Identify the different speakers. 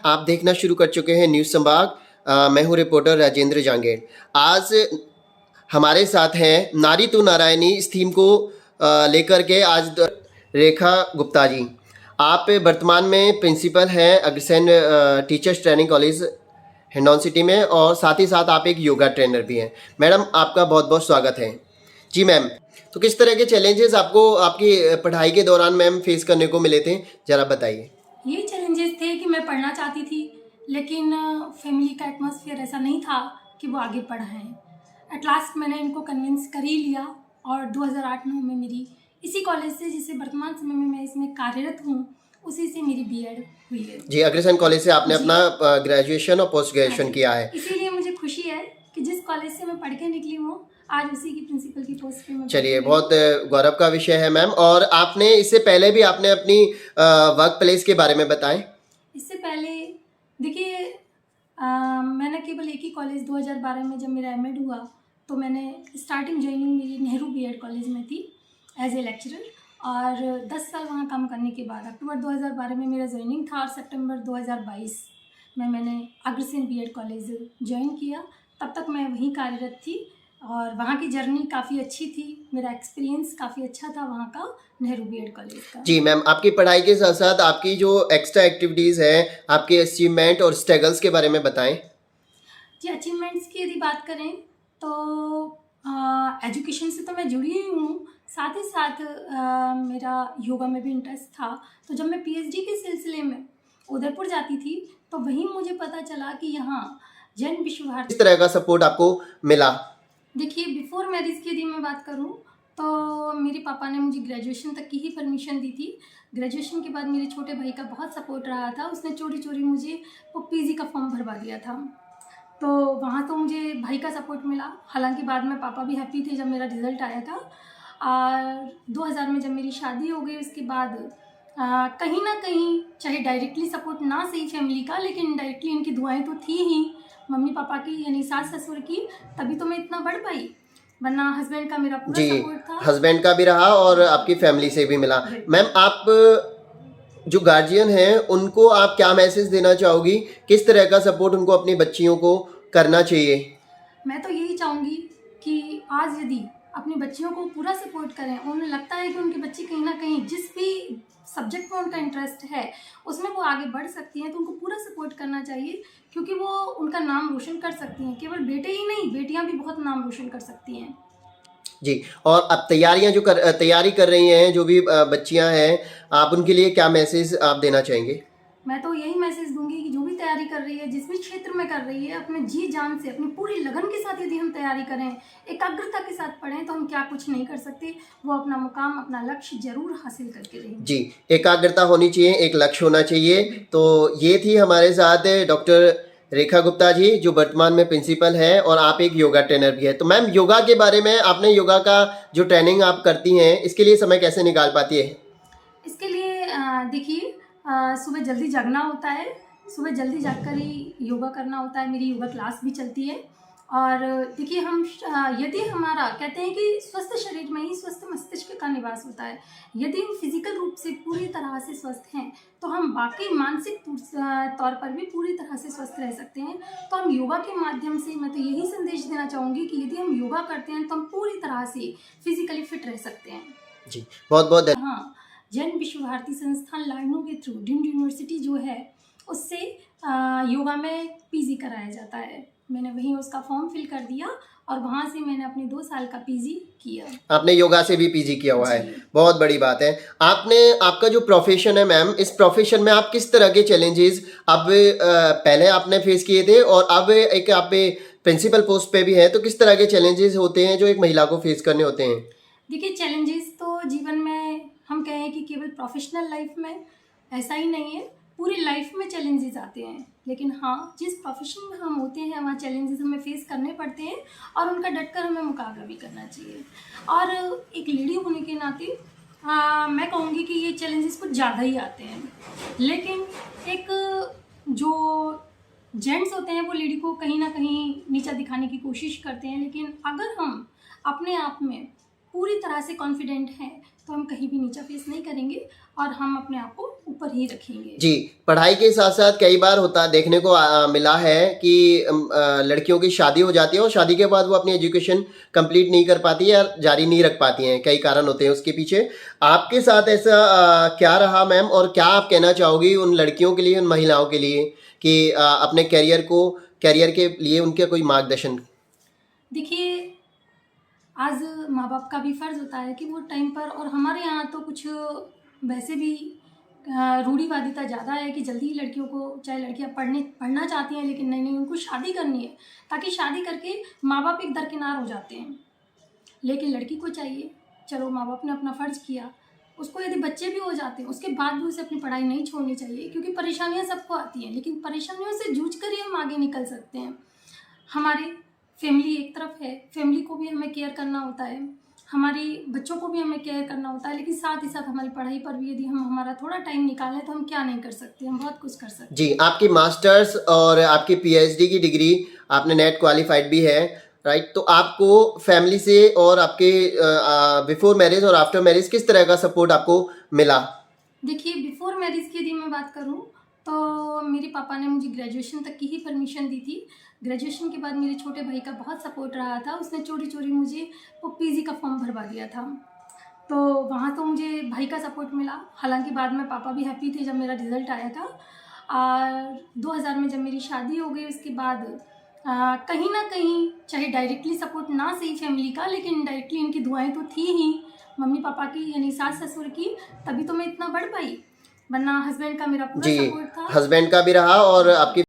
Speaker 1: आप देखना शुरू कर चुके हैं न्यूज़ संभाग। मैं हूं रिपोर्टर राजेंद्र जांगेड़। आज हमारे साथ हैं नारी तू नारायणी इस थीम को लेकर के आज रेखा गुप्ता जी। आप वर्तमान में प्रिंसिपल हैं Agrasen teachers training college Hindaun city में, और साथ ही साथ आप एक योगा ट्रेनर भी हैं। मैडम, आपका बहुत बहुत स्वागत है। जी मैम, तो किस तरह के चैलेंजेस आपको आपकी पढ़ाई के दौरान मैम फेस करने को मिले थे, ज़रा बताइए।
Speaker 2: ये चैलेंजेस थे कि मैं पढ़ना चाहती थी, लेकिन फैमिली का एटमॉस्फेयर ऐसा नहीं था कि वो आगे पढ़ाएं। एट लास्ट मैंने इनको कन्विंस कर ही लिया, और 2008-9 में मेरी इसी कॉलेज से, जिसे वर्तमान समय में मैं इसमें कार्यरत हूँ, उसी से मेरी बीएड हुई है।
Speaker 1: जी, अग्रसेन कॉलेज से आपने अपना ग्रेजुएशन और पोस्ट ग्रेजुएशन किया है।
Speaker 2: इसीलिए मुझे खुशी है कि जिस कॉलेज से मैं पढ़ के निकली हूँ, आज उसी की प्रिंसिपल की पोस्ट पे मैं। चलिए,
Speaker 1: बहुत गौरव का विषय है मैम। और आपने इससे पहले भी आपने अपनी वर्क प्लेस के बारे में बताएं।
Speaker 2: इससे पहले देखिए, मैंने केवल एक ही कॉलेज 2012 में जब मेरा एमएड हुआ, तो मैंने स्टार्टिंग ज्वाइनिंग मेरी नेहरू बीएड कॉलेज में थी एज ए लेक्चरर, और 10 साल वहाँ काम करने के बाद अक्टूबर 2012 में मेरा ज्वाइनिंग था, और सितंबर 2022 में मैंने अग्रसेन बीएड कॉलेज ज्वाइन किया। तब तक मैं वहीं कार्यरत थी, और वहाँ की जर्नी काफ़ी अच्छी थी। मेरा एक्सपीरियंस काफ़ी अच्छा था वहाँ का, नेहरू बीएड कॉलेज का।
Speaker 1: जी मैम, आपकी पढ़ाई के साथ साथ आपकी जो एक्स्ट्रा एक्टिविटीज़ हैं, आपके अचीवमेंट और स्ट्रगल्स के बारे में बताएं।
Speaker 2: जी, अचीवमेंट्स की यदि बात करें तो एजुकेशन से तो मैं जुड़ी हुई हूँ, साथ ही साथ मेरा योगा में भी इंटरेस्ट था। तो जब मैं पीएचडी के सिलसिले में उदयपुर जाती थी, तो वहीं मुझे पता चला कि यहाँ जैन विश्व भारती।
Speaker 1: किस तरह का सपोर्ट आपको मिला?
Speaker 2: देखिए, बिफोर मैरिज की यदि मैं बात करूं, तो मेरे पापा ने मुझे ग्रेजुएशन तक की ही परमिशन दी थी। ग्रेजुएशन के बाद मेरे छोटे भाई का बहुत सपोर्ट रहा था, उसने चोरी चोरी मुझे वो पीजी का फॉर्म भरवा दिया था। तो वहाँ तो मुझे भाई का सपोर्ट मिला, हालांकि बाद में पापा भी हैप्पी थे जब मेरा रिज़ल्ट आया था। और 2000 में जब मेरी शादी हो गई, उसके बाद कहीं ना कहीं, चाहे डायरेक्टली सपोर्ट ना सही फैमिली का, लेकिन इनडायरेक्टली इनकी दुआएं तो थी ही, मम्मी पापा की यानी सास ससुर की, तभी तो मैं इतना बढ़ पाई। वरना हस्बैंड का मेरा पूरा सपोर्ट था।
Speaker 1: हस्बैंड का भी रहा और आपकी फैमिली से भी मिला। मैम, आप जो गार्जियन हैं उनको आप क्या मैसेज देना चाहोगी? किस तरह का सपोर्ट उनको अपनी बच्चियों को करना चाहिए?
Speaker 2: मैं तो यही चाहूँगी कि आज यदि अपनी बच्चियों को पूरा सपोर्ट करें, उन्हें लगता है कि उनकी बच्ची कहीं ना कहीं जिस भी सब्जेक्ट में उनका इंटरेस्ट है उसमें वो आगे बढ़ सकती हैं, तो उनको पूरा सपोर्ट करना चाहिए, क्योंकि वो उनका नाम रोशन कर सकती हैं। केवल बेटे ही नहीं, बेटियां भी बहुत नाम रोशन कर सकती हैं।
Speaker 1: जी, और अब तैयारी कर रही हैं जो भी बच्चियां हैं, आप उनके लिए क्या मैसेज आप देना चाहेंगे?
Speaker 2: मैं तो यही मैसेज दूंगी कि जो भी तैयारी कर रही है, जिस भी क्षेत्र में कर रही है, अपने जी जान से, अपनी पूरी लगन के साथ यदि हम तैयारी करें, एकाग्रता के साथ पढ़ें, तो हम क्या कुछ नहीं कर सकते, वो अपना मुकाम, अपना लक्ष्य जरूर हासिल करके रहेंगे।
Speaker 1: जी, एकाग्रता होनी चाहिए, एक लक्ष्य होना चाहिए। तो ये थी हमारे साथ डॉक्टर रेखा गुप्ता जी, जो वर्तमान में प्रिंसिपल है, और आप एक योगा ट्रेनर भी है। तो मैम, योगा के बारे में, आपने योगा का जो ट्रेनिंग आप करती हैं, इसके लिए समय कैसे निकाल पाती है?
Speaker 2: इसके लिए देखिए, सुबह जल्दी जागना होता है, सुबह जल्दी जागकर ही योगा करना होता है। मेरी योगा क्लास भी चलती है। और देखिए, हम यदि हमारा कहते हैं कि स्वस्थ शरीर में ही स्वस्थ मस्तिष्क का निवास होता है। यदि हम फिजिकल रूप से पूरी तरह से स्वस्थ हैं, तो हम बाकी मानसिक तौर पर भी पूरी तरह से स्वस्थ रह सकते हैं। तो हम योगा के माध्यम से, मैं तो यही संदेश देना चाहूँगी कि यदि हम योगा करते हैं तो हम पूरी तरह से फिजिकली फिट रह सकते हैं।
Speaker 1: जी, बहुत बहुत
Speaker 2: हाँ, जैन विश्व भारती संस्थान लाइनों के थ्रू डीम्ड यूनिवर्सिटी जो है, उससे योगा में पीजी कराया जाता है। मैंने वहीं उसका फॉर्म फिल कर दिया, और वहाँ से मैंने अपने 2 साल का पीजी किया।
Speaker 1: आपने योगा से भी पीजी किया हुआ है, बहुत बड़ी बात है। आपका जो प्रोफेशन है मैम, इस प्रोफेशन में आप किस तरह के चैलेंजेस अब पहले आपने फेस किए थे, और अब एक आप प्रिंसिपल पोस्ट पे भी है, तो किस तरह के चैलेंजेस होते हैं जो एक महिला को फेस करने होते हैं?
Speaker 2: देखिए, चैलेंजेस तो जीवन में, हम कहें कि केवल प्रोफेशनल लाइफ में ऐसा ही नहीं है, पूरी लाइफ में चैलेंजेस आते हैं। लेकिन हाँ, जिस प्रोफेशन में हम होते हैं वहाँ चैलेंजेस हमें फेस करने पड़ते हैं, और उनका डटकर हमें मुकाबला भी करना चाहिए। और एक लेडी होने के नाते मैं कहूँगी कि ये चैलेंजेस कुछ ज़्यादा ही आते हैं। लेकिन एक जो जेंट्स होते हैं, वो लेडी को कहीं ना कहीं नीचा दिखाने की कोशिश करते हैं। लेकिन अगर हम अपने आप में पूरी तरह से कॉन्फिडेंट हैं तो हम कहीं भी नीचा फेस नहीं करेंगे और हम अपने आप को ऊपर ही रखेंगे।
Speaker 1: जी, पढ़ाई के साथ साथ कई बार होता देखने को मिला है कि लड़कियों की शादी हो जाती है और शादी के बाद वो अपनी एजुकेशन कंप्लीट नहीं कर पाती है या जारी नहीं रख पाती हैं, कई कारण होते हैं उसके पीछे। आपके साथ ऐसा क्या रहा मैम, और क्या आप कहना चाहोगी उन लड़कियों के लिए, उन महिलाओं के लिए कि अपने करियर के लिए उनके कोई मार्गदर्शन?
Speaker 2: देखिए, आज माँ बाप का भी फ़र्ज़ होता है कि वो टाइम पर, और हमारे यहाँ तो कुछ वैसे भी रूढ़िवादिता ज़्यादा है कि जल्दी ही लड़कियों को, चाहे लड़कियाँ पढ़ना चाहती हैं लेकिन नहीं उनको शादी करनी है, ताकि शादी करके माँ बाप एक दरकिनार हो जाते हैं। लेकिन लड़की को चाहिए, चलो माँ बाप ने अपना फ़र्ज़ किया, उसको यदि बच्चे भी हो जाते हैं उसके बाद भी उसे अपनी पढ़ाई नहीं छोड़नी चाहिए, क्योंकि परेशानियाँ सबको आती हैं, लेकिन परेशानियों से जूझ कर ही हम आगे निकल सकते हैं। हमारी फैमिली एक तरफ है, फैमिली को भी हमें केयर करना होता है, हमारी बच्चों को भी हमें केयर करना होता है, लेकिन साथ ही साथ हमारी पढ़ाई पर भी यदि हम हमारा थोड़ा टाइम निकालें तो हम क्या नहीं कर सकते, हम बहुत कुछ कर सकते हैं।
Speaker 1: जी, आपकी मास्टर्स और आपकी पीएचडी की डिग्री, आपने नेट क्वालिफाइड भी है, राइट? तो आपको फैमिली से और आपके बिफोर मैरिज और आफ्टर मैरिज किस तरह का सपोर्ट आपको मिला?
Speaker 2: देखिए, बिफोर मैरिज की यदि मैं बात करूं तो मेरे पापा ने मुझे ग्रेजुएशन तक की ही परमिशन दी थी। ग्रेजुएशन के बाद मेरे छोटे भाई का बहुत सपोर्ट रहा था, उसने चोरी चोरी मुझे वो पीजी का फॉर्म भरवा दिया था, तो वहाँ तो मुझे भाई का सपोर्ट मिला। हालांकि बाद में पापा भी हैप्पी थे जब मेरा रिज़ल्ट आया था। और 2000 में जब मेरी शादी हो गई उसके बाद कहीं ना कहीं, चाहे डायरेक्टली सपोर्ट ना सही फैमिली का, लेकिन इनडायरेक्टली इनकी दुआएं तो थी ही, मम्मी पापा की यानी सास ससुर की, तभी तो मैं इतना बढ़ पाई, वरना हस्बैंड का मेरा पूरा
Speaker 1: जी,
Speaker 2: सपोर्ट था।
Speaker 1: हस्बैंड का भी रहा और आपकी